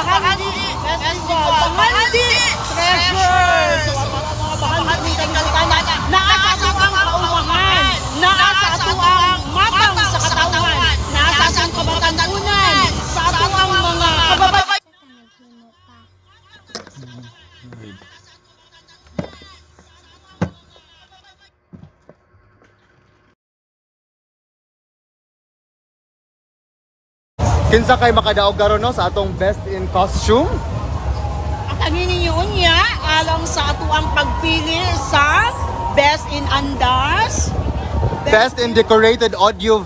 Bahandi Festival, Bahandi Treasure. So, mga bahandi ng kalitana, naasa ato ang kaumangan, naasa ato ang matang sa katawan, naasa ato ang kabatanunan, sa ato ang mga kababayan. Kinsa kay makadaog karon no sa atong best in costume? At ang ninyo niya, alang sa ato ang pagpili sa Best in Andas, Best in decorated audio.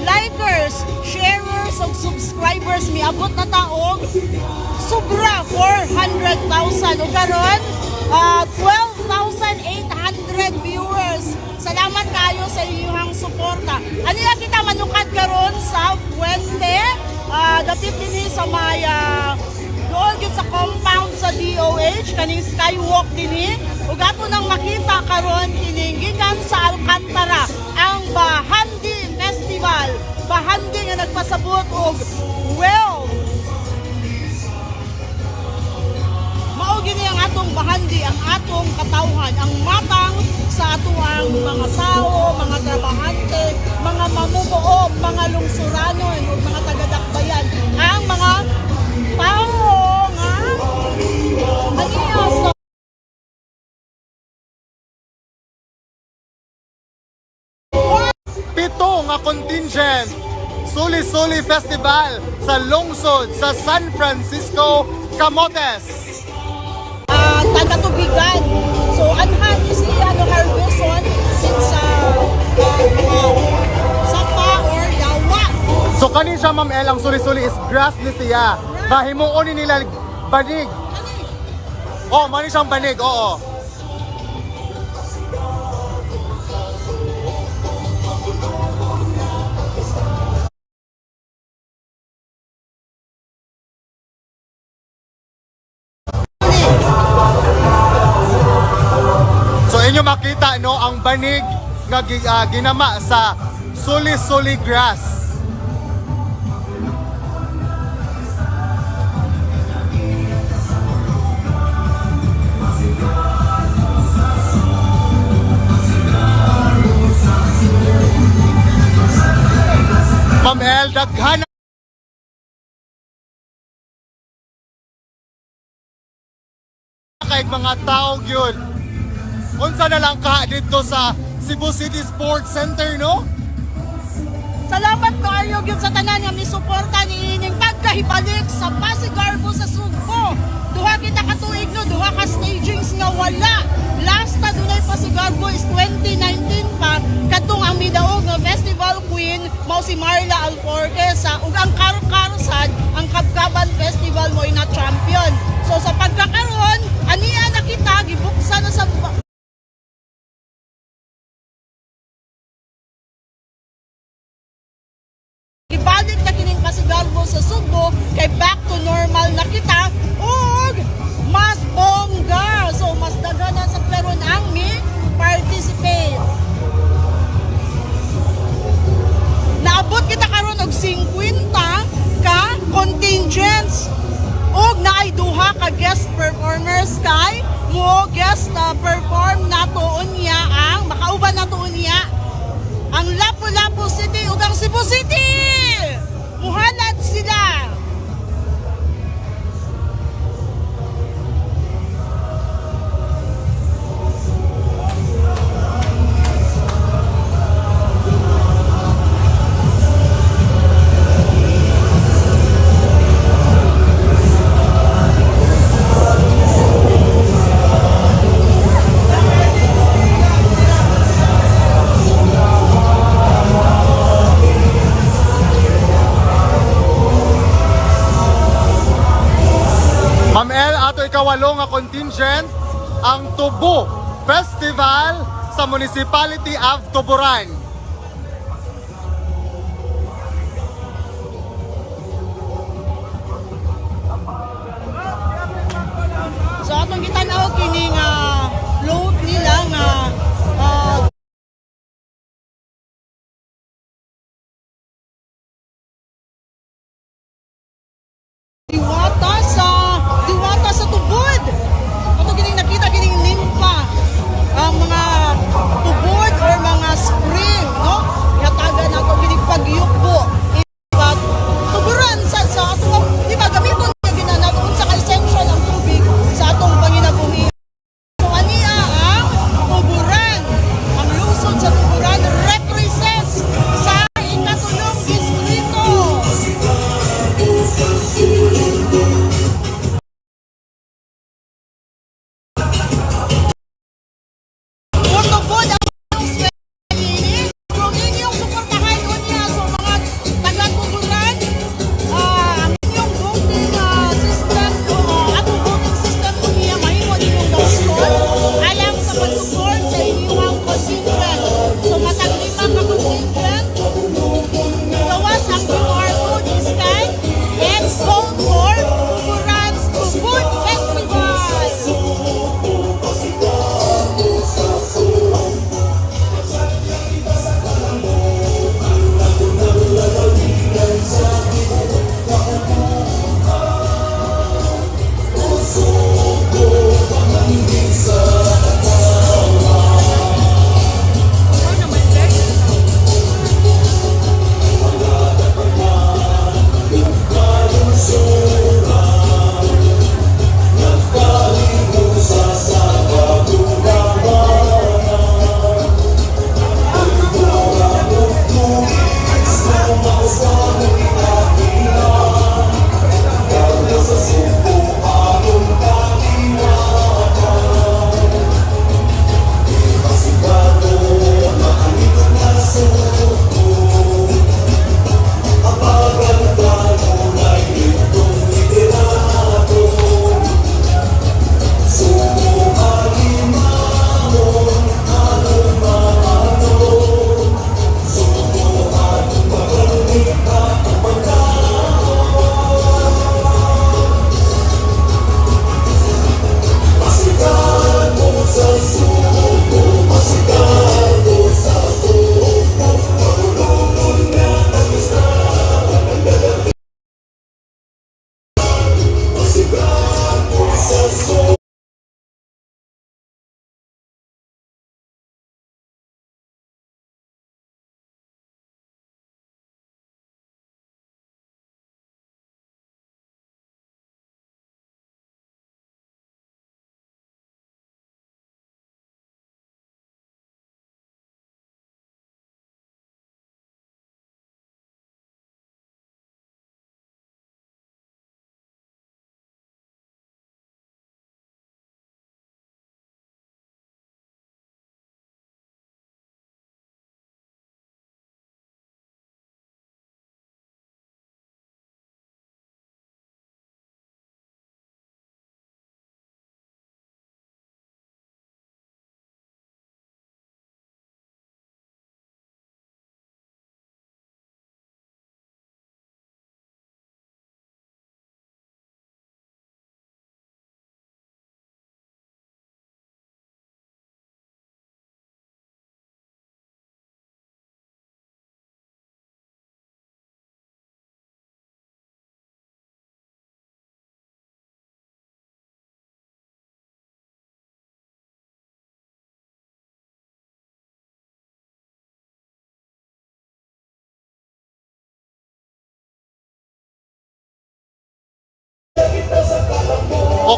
Likers, sharers, ug subscribers miabot na taog sobra 400,000 ug karon 12,800 viewers. Salamat kayo sa inyong suporta. Ano lang kita manukad karon sa Puente, dapit din sa may doon yun sa compound sa DOH, kaning skywalk din ug ato nang makita karon kining gikan sa Alcantara ang Bahandi Festival. Bahandi nga nagpasabot og wealth. Mao gini ang atong bahandi, ang atong katawhan, ang matang sa atuang mga sao, mga trabahante, mga mamumuo, mga lungsuranon ug mga taga-dakbayan, ang mga tao nga nag-ios. Pito nga contingent Suli-Suli Festival sa lungsod sa San Francisco, Camotes. Taga-tubigan. So, anhan is harveston sa sapa or dawa. So kanin siya Ma'am El, ang suli-suli is grass ni siya. Mahimuon ni nila banig. Oh, mani siyang banig, oo. So inyo makita no ang banig nga ginama sa suli-suli grass. El, daghan kay mga tao gyud. Unsa na lang ka dito sa Cebu City Sports Center, no? Salamat kaayo gyud sa tanan nga misuporta ni ining pagkahibalik sa Pasig Garbo sa Sugbo. Duha kita ka tuig no, duha ka stagings nga wala. Last na dunay Pasig Garbo is 2019 pa. Kadtong ang midaog nga Festival Queen mao si Marla Alforte sa ug ang Karkarosad ang Kabkaban Festival mo na champion. So sa pagkakaroon, aniya na kita gibuksan na sa ibalik na kining Pasig Garbo sa Sugbo kay back to normal na kita ug mas bongga. So mas daghanan sa peron ang mi participate. Naabot kita karon og 50 ka contingents ug naay duha ka guest performers kay mo guest perform nato unya ang makauban nato unya ang Lapu-Lapu City ug ang Cebu City. Muhalad sila. Ma'am El, ato ikawalo nga contingent ang Tubo Festival sa Municipality of Tuburan. So atong gitanaw kini nga float nila nga diwata sa tubod. Ato kining nakita kining nimpa ang mga tubod or mga spring, no? Ihatagan nato kining pagyukbo. But tuburan sa atong di ba gamiton nga ginanaton sa essential ang tubig sa atong panginabuhi. So aniya ang tuburan. Ang lungsod sa tuburan represents sa ikatulong distrito. Tubod ang swelini. Kung inyong suportahan unya sa mga taga-tuburan, ang inyong voting system, atong voting system unya mahimo ninyong gawin alang sa pag-support sa inyong constituent. So matag 5 ka constituent, gawas ang QR code scan and vote for Tuburan's Tubod Festival.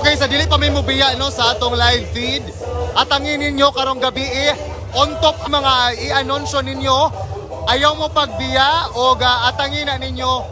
Okay, sa dili pa may mubiya no sa atong live feed. Atangin ninyo karong gabi on top mga i-anunsyo ninyo. Ayaw mo pagbiya o atangin na ninyo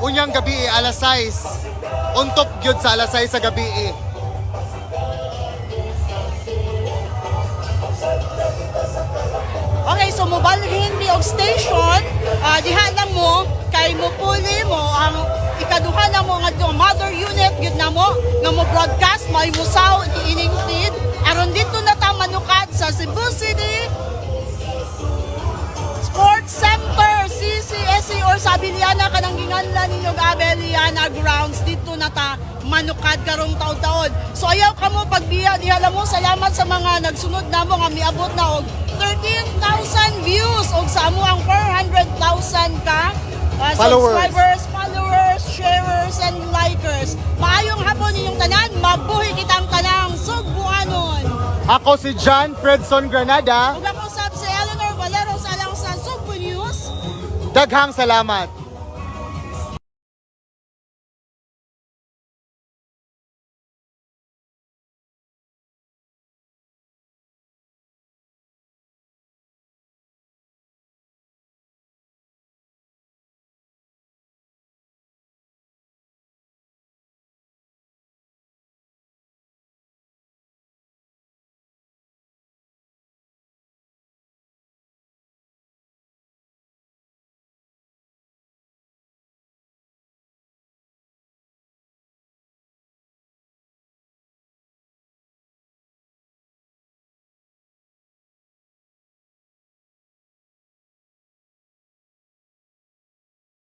unyang gabi alas 6. On top gyud sa alas 6 sa gabi. Okay, so mobalhin di og station, diha lang mo kay mopuli mo ang ikaduha na mo nga mother unit gyud na mo nga mo broadcast may musaw ining feed aron dito na ta manukad sa Cebu City Sports Center CCSC or sa Abiliana kanang ginganlan ninyo Abiliana Grounds dito na ta manukad karong taon-taon. So ayaw ka mo pagbiya diha lang mo salamat sa mga nagsunod namo nga miabot na og 13,000 views og sa amo ang 400,000 ka subscribers, followers, sharers, and likers. Maayong hapon ninyong tanan, mabuhi kitang tanang Sugbuanon. Ako si John Fredson Granada. Ug ako sab si Eleanor Valeros alang sa Sugbu News. Daghang salamat.